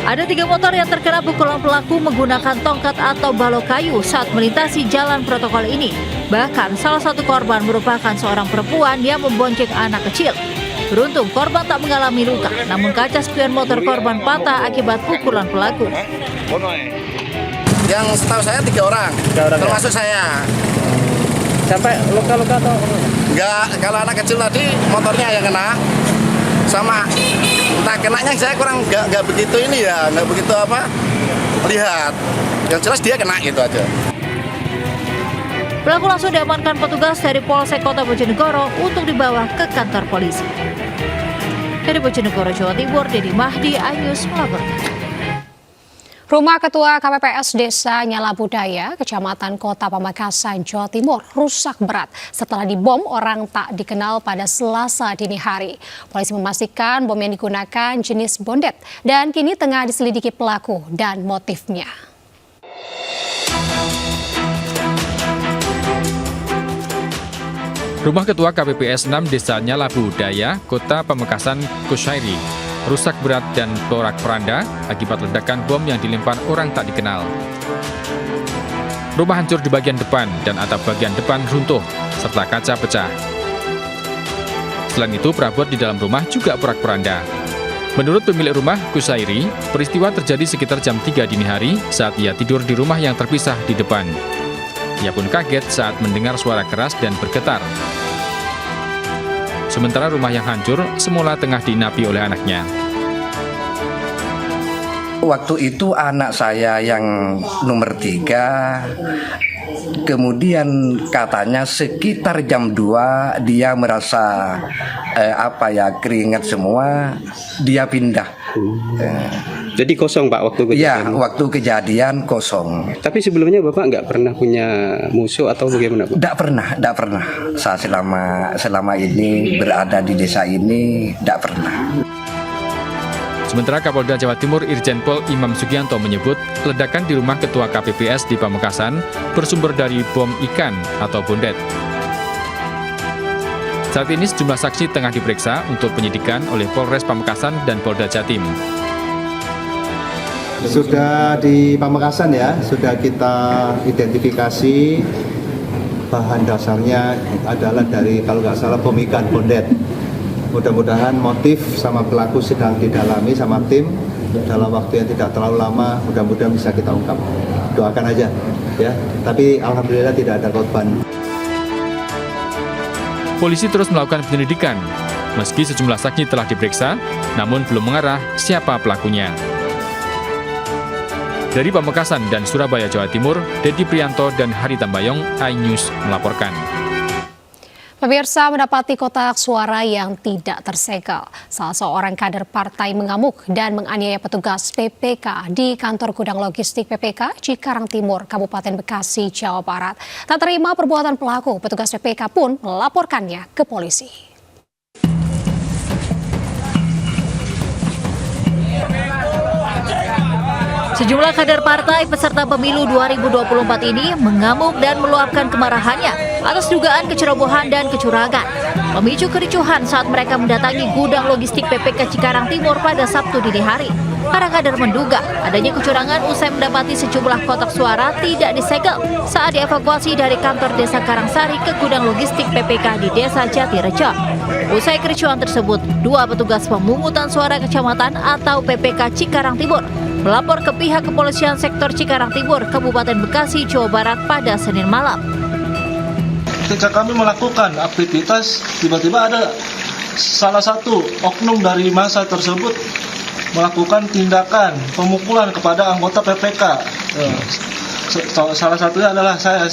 Ada 3 motor yang terkena pukulan pelaku menggunakan tongkat atau balok kayu saat melintasi jalan protokol ini. Bahkan salah satu korban merupakan seorang perempuan yang membonceng anak kecil. Beruntung korban tak mengalami luka, namun kaca spion motor korban patah akibat pukulan pelaku. Yang setahu saya 3 orang, termasuk saya. Sampai luka-luka atau? Enggak, kalau anak kecil tadi motornya yang kena. Sama entah kenanya saya kurang nggak begitu ini ya, nggak begitu lihat. Yang jelas dia kena gitu aja. Pelaku langsung diamankan petugas dari Polsek Kota Bojonegoro untuk dibawa ke kantor polisi. Dari Bojonegoro, Jawa Timur, Dedi Mahdi, Ayus melaporkan. Rumah Ketua KPPS Desa Nyala Budaya, Kecamatan Kota Pamekasan, Jawa Timur, rusak berat setelah dibom orang tak dikenal pada Selasa dini hari. Polisi memastikan bom yang digunakan jenis bondet dan kini tengah diselidiki pelaku dan motifnya. Rumah Ketua KPPS 6 Desa Nyala Budaya, Kota Pamekasan, Kushairi, rusak berat dan porak-poranda akibat ledakan bom yang dilempar orang tak dikenal. Rumah hancur di bagian depan dan atap bagian depan runtuh serta kaca pecah. Selain itu, perabot di dalam rumah juga porak-poranda. Menurut pemilik rumah, Kusairi, peristiwa terjadi sekitar jam 3 dini hari saat ia tidur di rumah yang terpisah di depan. Ia pun kaget saat mendengar suara keras dan bergetar. Sementara rumah yang hancur semula tengah diinapi oleh anaknya. Waktu itu anak saya yang nomor 3, kemudian katanya sekitar jam 2 dia merasa keringat semua, dia pindah. Jadi kosong Pak waktu kejadian? Iya, waktu kejadian kosong. Tapi sebelumnya Bapak nggak pernah punya musuh atau bagaimana Pak? Nggak pernah. Saya selama ini berada di desa ini, nggak pernah. Sementara Kapolda Jawa Timur Irjen Pol Imam Sugianto menyebut ledakan di rumah Ketua KPPS di Pamekasan bersumber dari bom ikan atau bondet. Saat ini sejumlah saksi tengah diperiksa untuk penyidikan oleh Polres Pamekasan dan Polda Jatim. Sudah di Pamekasan ya, sudah kita identifikasi bahan dasarnya adalah dari kalau nggak salah bom ikan bondet. mudah-mudahan motif sama pelaku sedang didalami sama tim dalam waktu yang tidak terlalu lama, mudah-mudahan bisa kita ungkap. Doakan aja ya. Tapi alhamdulillah tidak ada korban. Polisi terus melakukan penyelidikan. Meski sejumlah saksi telah diperiksa, namun belum mengarah siapa pelakunya. Dari Pamekasan dan Surabaya, Jawa Timur, Dedi Prianto dan Hari Tambayong, iNews melaporkan. Pemirsa, mendapati kotak suara yang tidak tersegel. Salah seorang kader partai mengamuk dan menganiaya petugas PPK di kantor gudang logistik PPK Cikarang Timur, Kabupaten Bekasi, Jawa Barat. Tak terima perbuatan pelaku, petugas PPK pun melaporkannya ke polisi. Sejumlah kader partai peserta pemilu 2024 ini mengamuk dan meluapkan kemarahannya atas dugaan kecerobohan dan kecurangan. Memicu kericuhan saat mereka mendatangi gudang logistik PPK Cikarang Timur pada Sabtu dini hari. Para kader menduga adanya kecurangan usai mendapati sejumlah kotak suara tidak disegel saat dievakuasi dari kantor Desa Karangsari ke gudang logistik PPK di Desa Jatirejo. Usai kericuhan tersebut, 2 petugas pemungutan suara kecamatan atau PPK Cikarang Timur melapor ke pihak kepolisian sektor Cikarang Timur, Kabupaten Bekasi, Jawa Barat pada Senin malam. Ketika kami melakukan aktivitas, tiba-tiba ada salah satu oknum dari massa tersebut melakukan tindakan pemukulan kepada anggota PPK. Salah satunya adalah saya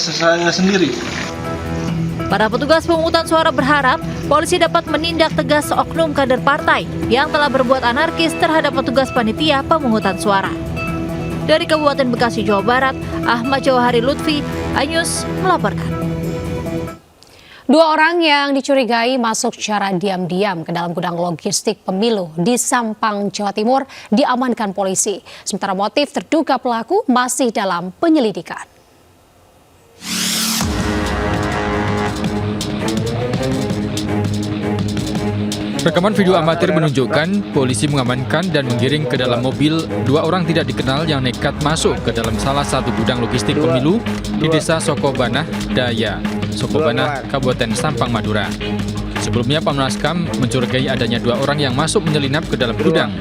sendiri. Para petugas pemungutan suara berharap polisi dapat menindak tegas oknum kader partai yang telah berbuat anarkis terhadap petugas panitia pemungutan suara. Dari Kabupaten Bekasi, Jawa Barat, Ahmad Jawahari Lutfi, iNews melaporkan. 2 orang yang dicurigai masuk secara diam-diam ke dalam gudang logistik pemilu di Sampang, Jawa Timur diamankan polisi. Sementara motif terduga pelaku masih dalam penyelidikan. Rekaman video amatir menunjukkan polisi mengamankan dan menggiring ke dalam mobil 2 orang tidak dikenal yang nekat masuk ke dalam salah satu gudang logistik pemilu di Desa Sokobanah Daya, Sokobanah, Kabupaten Sampang, Madura. Sebelumnya Panwaskam mencurigai adanya 2 orang yang masuk menyelinap ke dalam gudang.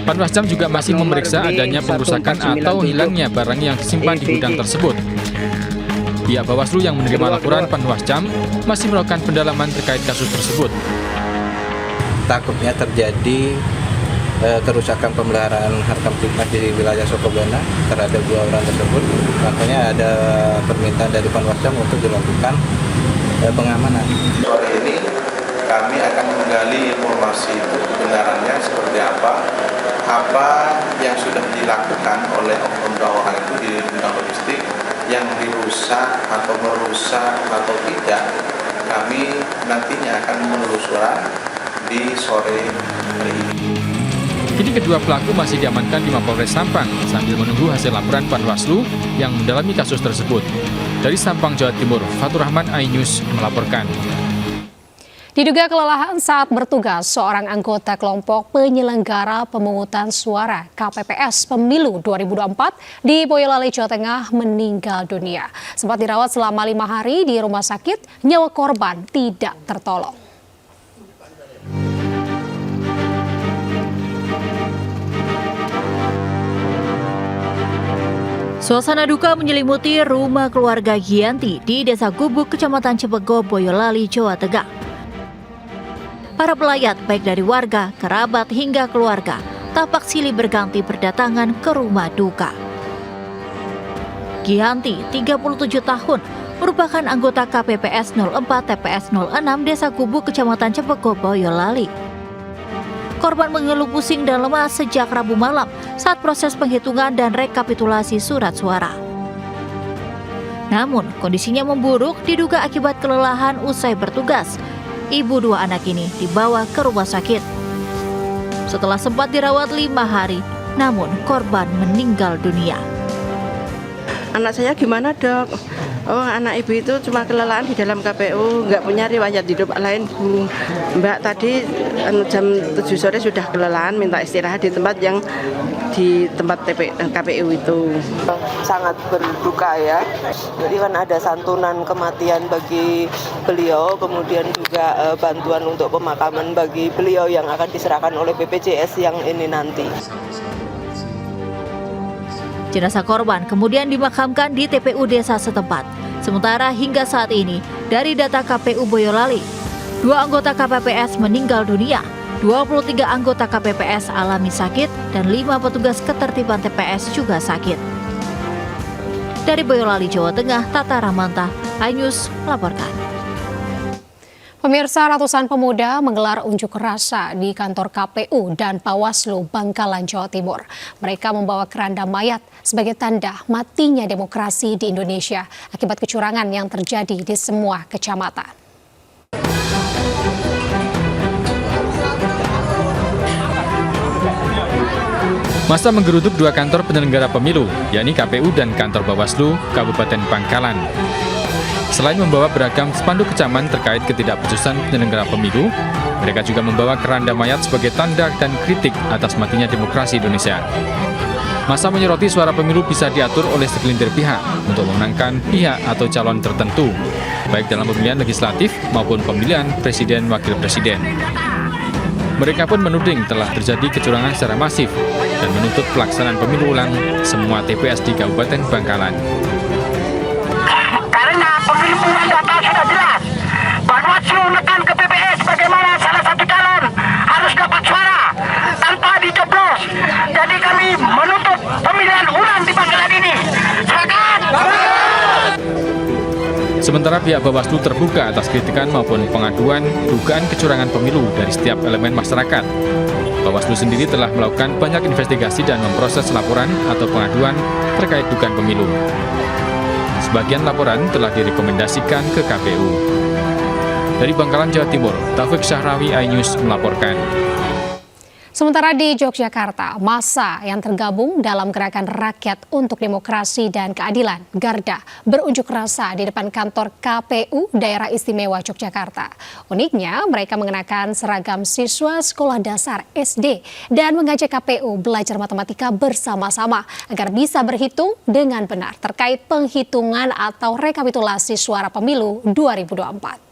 Panwascam juga masih memeriksa adanya pengerusakan atau hilangnya barang yang disimpan di gudang tersebut. Pihak Bawaslu yang menerima laporan Panwascam masih melakukan pendalaman terkait kasus tersebut. Takutnya terjadi kerusakan pemeliharaan Harkamtipmas di wilayah Sokobanah terhadap 2 orang tersebut. Makanya ada permintaan dari Panwascam untuk dilakukan pengamanan. Sore ini kami akan menggali informasi kebenarannya seperti apa yang sudah dilakukan oleh oknum 2 orang itu di gudang logistik yang dirusak atau merusak atau tidak. Kami nantinya akan menelusuri di sore hari ini. Kini kedua pelaku masih diamankan di Mapolres Sampang sambil menunggu hasil laporan Panwaslu yang mendalami kasus tersebut. Dari Sampang, Jawa Timur, Fatur Rahman, iNews melaporkan. Diduga kelelahan saat bertugas, seorang anggota kelompok penyelenggara pemungutan suara KPPS Pemilu 2024 di Boyolali, Jawa Tengah meninggal dunia. Sempat dirawat selama 5 hari di rumah sakit, nyawa korban tidak tertolong. Suasana duka menyelimuti rumah keluarga Gianti di Desa Gubuk, Kecamatan Cepego, Boyolali, Jawa Tengah. Para pelayat baik dari warga, kerabat hingga keluarga tapak silih berganti berdatangan ke rumah duka. Gianti, 37 tahun, merupakan anggota KPPS 04 TPS 06 Desa Gubuk, Kecamatan Cepego, Boyolali. Korban mengeluh pusing dan lemas sejak Rabu malam saat proses penghitungan dan rekapitulasi surat suara. Namun, kondisinya memburuk diduga akibat kelelahan usai bertugas. Ibu 2 anak ini dibawa ke rumah sakit. Setelah sempat dirawat 5 hari, namun korban meninggal dunia. Anak saya gimana, Dok? Oh, anak ibu itu cuma kelelahan di dalam KPU, nggak punya riwayat hidup lain, Bu. Mbak tadi jam 7 sore sudah kelelahan, minta istirahat di tempat yang di tempat KPU itu. Sangat berduka ya. Jadi kan ada santunan kematian bagi beliau, kemudian juga bantuan untuk pemakaman bagi beliau yang akan diserahkan oleh BPJS yang ini nanti. Jenazah korban kemudian dimakamkan di TPU desa setempat. Sementara hingga saat ini, dari data KPU Boyolali, 2 anggota KPPS meninggal dunia, 23 anggota KPPS alami sakit, dan 5 petugas ketertiban TPS juga sakit. Dari Boyolali, Jawa Tengah, Tata Ramanta, iNews melaporkan. Pemirsa, ratusan pemuda menggelar unjuk rasa di kantor KPU dan Bawaslu Bangkalan, Jawa Timur. Mereka membawa keranda mayat sebagai tanda matinya demokrasi di Indonesia akibat kecurangan yang terjadi di semua kecamatan. Masa menggeruduk 2 kantor penyelenggara pemilu, yakni KPU dan kantor Bawaslu Kabupaten Bangkalan. Selain membawa beragam spanduk kecaman terkait ketidakbecusan penyelenggara pemilu, mereka juga membawa keranda mayat sebagai tanda dan kritik atas matinya demokrasi Indonesia. Masa menyoroti suara pemilu bisa diatur oleh segelintir pihak untuk memenangkan pihak atau calon tertentu, baik dalam pemilihan legislatif maupun pemilihan presiden wakil presiden. Mereka pun menuding telah terjadi kecurangan secara masif dan menuntut pelaksanaan pemilu ulang semua TPS di Kabupaten Bangkalan. Penggelembungan data sudah jelas. Bawaslu menekan ke PPS bagaimana salah satu calon harus dapat suara tanpa dicoblos. Jadi kami menuntut pemilihan ulang di Bangkalan ini. Silakan. Sementara pihak Bawaslu terbuka atas kritikan maupun pengaduan dugaan kecurangan pemilu dari setiap elemen masyarakat. Bawaslu sendiri telah melakukan banyak investigasi dan memproses laporan atau pengaduan terkait dugaan pemilu. Sebagian laporan telah direkomendasikan ke KPU. Dari Bangkalan, Jawa Timur, Taufik Syahrawi, iNews melaporkan. Sementara di Yogyakarta, massa yang tergabung dalam Gerakan Rakyat untuk Demokrasi dan Keadilan Garda berunjuk rasa di depan kantor KPU Daerah Istimewa Yogyakarta. Uniknya, mereka mengenakan seragam siswa sekolah dasar SD dan mengajak KPU belajar matematika bersama-sama agar bisa berhitung dengan benar terkait penghitungan atau rekapitulasi suara pemilu 2024.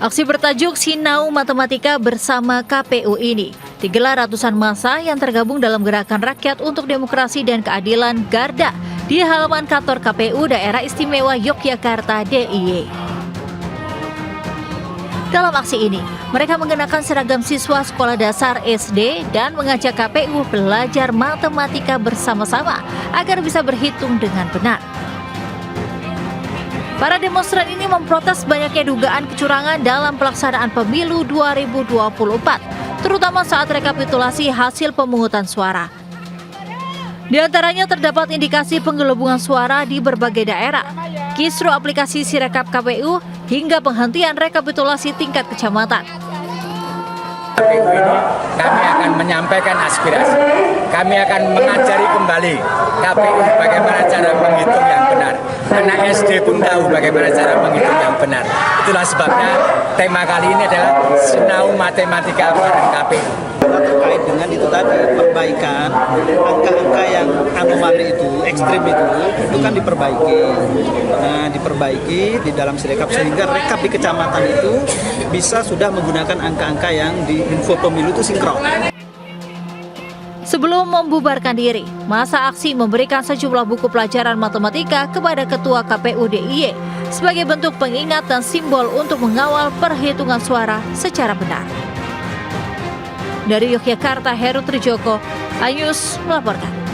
Aksi bertajuk Sinau Matematika bersama KPU ini digelar ratusan massa yang tergabung dalam Gerakan Rakyat untuk Demokrasi dan Keadilan Garda di halaman kantor KPU Daerah Istimewa Yogyakarta DIY. Dalam aksi ini, mereka mengenakan seragam siswa sekolah dasar SD dan mengajak KPU belajar matematika bersama-sama agar bisa berhitung dengan benar. Para demonstran ini memprotes banyaknya dugaan kecurangan dalam pelaksanaan pemilu 2024, terutama saat rekapitulasi hasil pemungutan suara. Di antaranya terdapat indikasi penggelembungan suara di berbagai daerah, kisru aplikasi Sirekap KPU, hingga penghentian rekapitulasi tingkat kecamatan. KPU ini kami akan menyampaikan aspirasi, kami akan mengajari kembali KPU bagaimana cara menghitung yang benar. Anak SD pun tahu bagaimana cara menghitung yang benar. Itulah sebabnya tema kali ini adalah Sinau Matematika bareng KPU. Terkait dengan itu tadi perbaikan angka-angka yang anomali itu, ekstrim itu kan diperbaiki. Nah, diperbaiki di dalam Sirekap sehingga rekap di kecamatan itu bisa sudah menggunakan angka-angka yang di info pemilu itu sinkron. Sebelum membubarkan diri, masa aksi memberikan sejumlah buku pelajaran matematika kepada Ketua KPU DIY sebagai bentuk pengingat dan simbol untuk mengawal perhitungan suara secara benar. Dari Yogyakarta, Heru Trijoko, iNews melaporkan.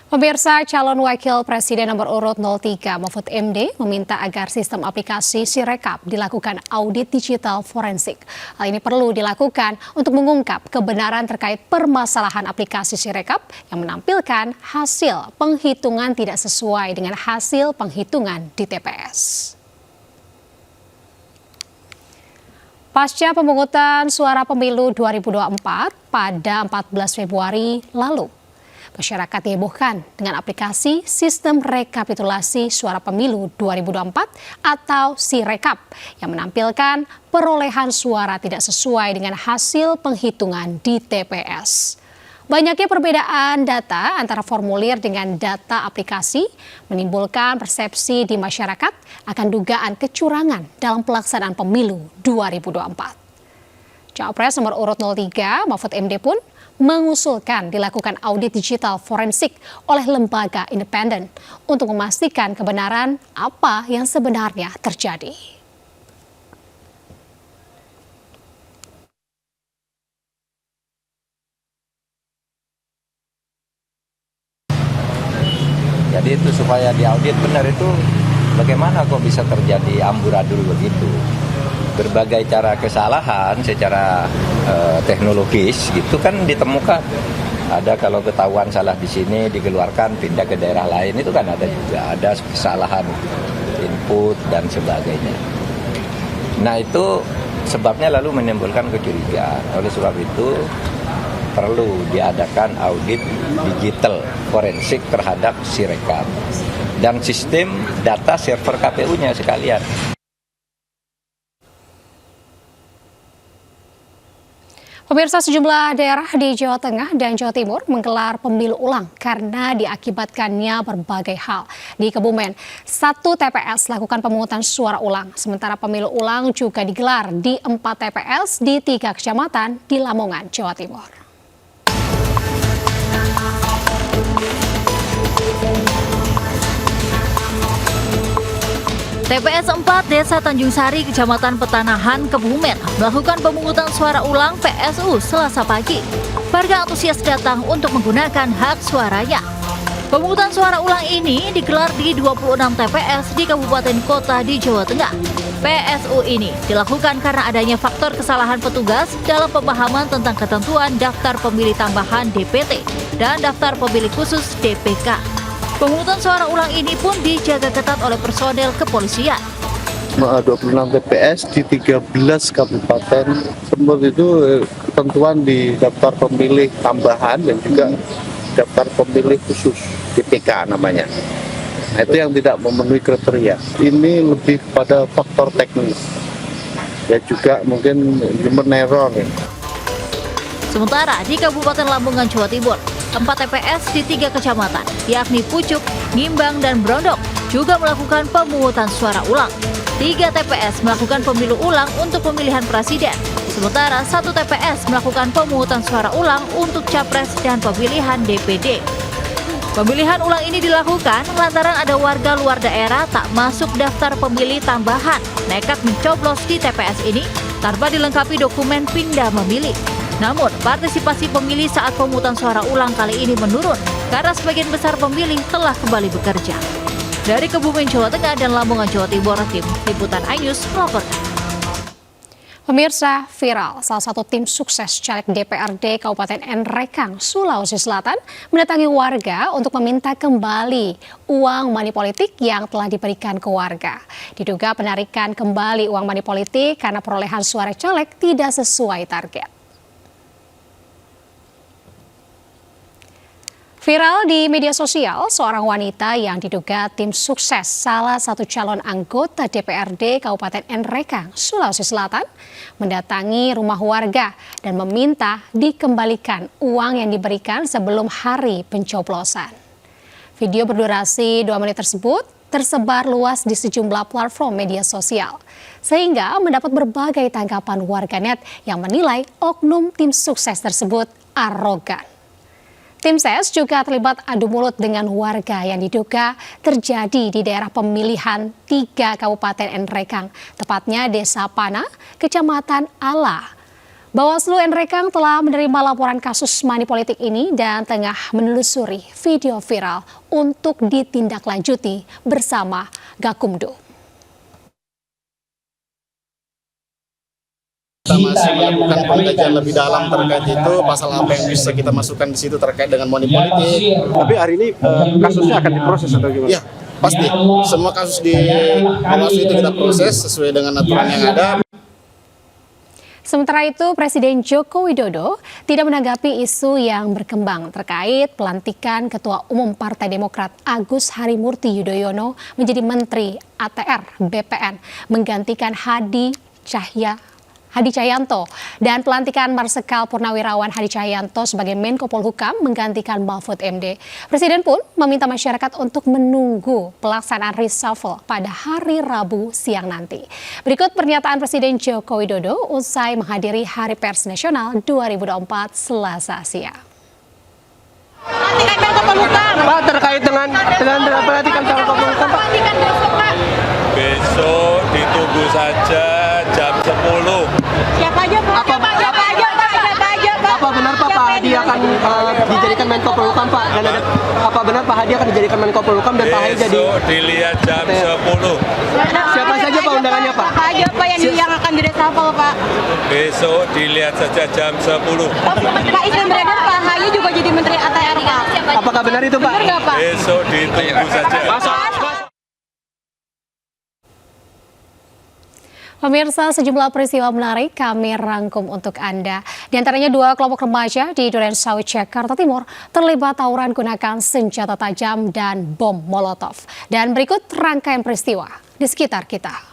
Pemirsa, calon wakil presiden nomor urut 03 Mahfud MD meminta agar sistem aplikasi Sirekap dilakukan audit digital forensik. Hal ini perlu dilakukan untuk mengungkap kebenaran terkait permasalahan aplikasi Sirekap yang menampilkan hasil penghitungan tidak sesuai dengan hasil penghitungan di TPS. Pasca pemungutan suara pemilu 2024 pada 14 Februari lalu, masyarakat dihebohkan dengan aplikasi Sistem Rekapitulasi Suara Pemilu 2024 atau SIREKAP yang menampilkan perolehan suara tidak sesuai dengan hasil penghitungan di TPS. Banyaknya perbedaan data antara formulir dengan data aplikasi menimbulkan persepsi di masyarakat akan dugaan kecurangan dalam pelaksanaan pemilu 2024. Cawapres nomor urut 03 Mahfud MD pun mengusulkan dilakukan audit digital forensik oleh lembaga independen untuk memastikan kebenaran apa yang sebenarnya terjadi. Jadi itu supaya diaudit benar itu bagaimana kok bisa terjadi amburadul begitu. Berbagai cara kesalahan secara teknologis gitu kan ditemukan. Ada kalau ketahuan salah di sini dikeluarkan pindah ke daerah lain itu kan ada juga. Ada kesalahan input dan sebagainya. Nah itu sebabnya lalu menimbulkan kecurigaan. Oleh sebab itu perlu diadakan audit digital forensik terhadap SIREKAP dan sistem data server KPU-nya sekalian. Pemirsa, sejumlah daerah di Jawa Tengah dan Jawa Timur menggelar pemilu ulang karena diakibatkannya berbagai hal. Di Kebumen, 1 TPS lakukan pemungutan suara ulang, sementara pemilu ulang juga digelar di 4 TPS di 3 kecamatan di Lamongan, Jawa Timur. TPS 4 Desa Tanjung Sari, Kecamatan Petanahan, Kebumen melakukan pemungutan suara ulang PSU Selasa pagi. Warga antusias datang untuk menggunakan hak suaranya. Pemungutan suara ulang ini digelar di 26 TPS di kabupaten kota di Jawa Tengah. PSU ini dilakukan karena adanya faktor kesalahan petugas dalam pemahaman tentang ketentuan daftar pemilih tambahan DPT dan daftar pemilih khusus DPK. Pemungutan suara ulang ini pun dijaga ketat oleh personel kepolisian. 26 TPS di 13 kabupaten semua itu ketentuan di daftar pemilih tambahan dan juga daftar pemilih khusus DPK namanya. Nah, itu yang tidak memenuhi kriteria. Ini lebih pada faktor teknis. Ya juga mungkin human error. Sementara di Kabupaten Lamongan, Jawa Timur, 4 TPS di 3 kecamatan, yakni Pucuk, Ngimbang, dan Brondok, juga melakukan pemungutan suara ulang. 3 TPS melakukan pemilu ulang untuk pemilihan presiden, sementara 1 TPS melakukan pemungutan suara ulang untuk capres dan pemilihan DPD. Pemilihan ulang ini dilakukan lantaran ada warga luar daerah tak masuk daftar pemilih tambahan, nekat mencoblos di TPS ini tanpa dilengkapi dokumen pindah memilih. Namun, partisipasi pemilih saat pemungutan suara ulang kali ini menurun karena sebagian besar pemilih telah kembali bekerja. Dari Kebumen, Jawa Tengah dan Lamongan, Jawa Timur, tim Liputan iNews melaporkan. Pemirsa, viral salah satu tim sukses caleg DPRD Kabupaten Nrekang, Sulawesi Selatan mendatangi warga untuk meminta kembali uang money politik yang telah diberikan ke warga. Diduga penarikan kembali uang money politik karena perolehan suara caleg tidak sesuai target. Viral di media sosial, seorang wanita yang diduga tim sukses salah satu calon anggota DPRD Kabupaten Nrekang, Sulawesi Selatan, mendatangi rumah warga dan meminta dikembalikan uang yang diberikan sebelum hari pencoblosan. Video berdurasi 2 menit tersebut tersebar luas di sejumlah platform media sosial, sehingga mendapat berbagai tanggapan warganet yang menilai oknum tim sukses tersebut arogan. Tim SES juga terlibat adu mulut dengan warga yang diduga terjadi di daerah pemilihan 3 Kabupaten Nrekang, tepatnya Desa Pana, Kecamatan Ala. Bawaslu Nrekang telah menerima laporan kasus money politik ini dan tengah menelusuri video viral untuk ditindaklanjuti bersama Gakumdu. Kita masih melakukan pengkajian lebih dalam terkait itu, pasal apa yang bisa kita masukkan di situ terkait dengan money politik. Tapi hari ini kasusnya akan diproses atau gimana? Ya, pasti. Semua kasus di Bawaslu itu kita proses sesuai dengan aturan yang ada. Sementara itu, Presiden Joko Widodo tidak menanggapi isu yang berkembang terkait pelantikan Ketua Umum Partai Demokrat Agus Harimurti Yudhoyono menjadi Menteri ATR BPN menggantikan Hadi Cahyanto dan pelantikan Marsikal Purnawirawan Hadi Cahyanto sebagai Menko Polhukam menggantikan Mahfud MD. Presiden pun meminta masyarakat untuk menunggu pelaksanaan reshuffle pada hari Rabu siang nanti. Berikut pernyataan Presiden Joko Widodo usai menghadiri Hari Pers Nasional 2024 Selasa siang. Pak, terkait dengan pelantikan Menko Polhukam, Pak. Besok ditunggu saja jam 10. Siapa aja, Pak? Apa benar Pak Hadi akan dijadikan Menko Polhukam, Pak? Dan apa benar Pak Hadi akan dijadikan Menko Polhukam dan Pak Hadi jadi? Besok dilihat jam 10. Siapa saja Pak undangannya, Pak? Pak aja Pak yang akan direshuffle, Pak. Besok dilihat saja jam 10. Pak izin beredar Pak Hayi juga jadi Menteri ATR, Pak. Apakah benar itu, Pak? Benar nggak, Pak? Besok ditunggu saja. Pemirsa, sejumlah peristiwa menarik kami rangkum untuk Anda. Di antaranya 2 kelompok remaja di Durensawit, Jakarta Timur terlibat tawuran gunakan senjata tajam dan bom molotov. Dan berikut rangkaian peristiwa di sekitar kita.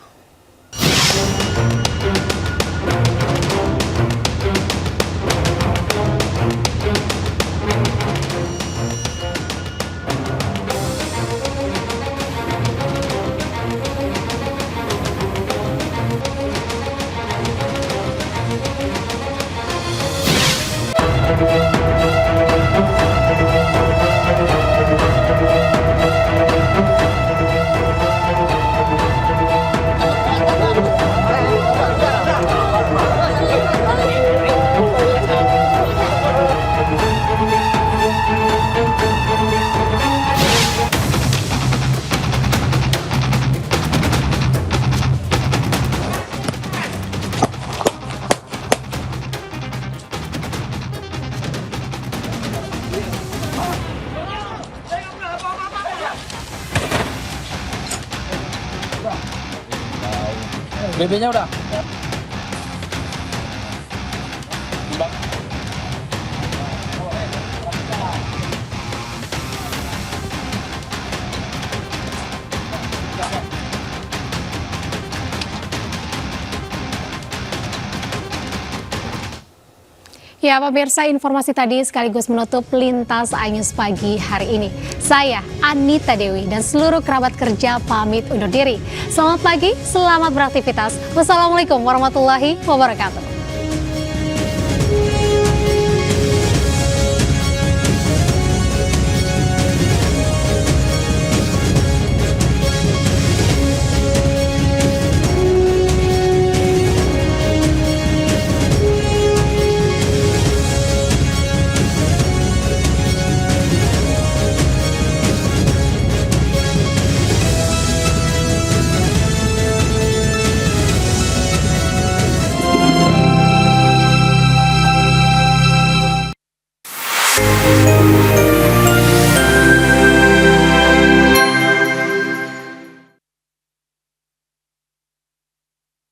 BB-nya udah. Ya, pemirsa, informasi tadi sekaligus menutup Lintas Anyus pagi hari ini. Saya Anita Dewi dan seluruh kerabat kerja pamit undur diri. Selamat pagi, selamat beraktivitas. Wassalamualaikum warahmatullahi wabarakatuh.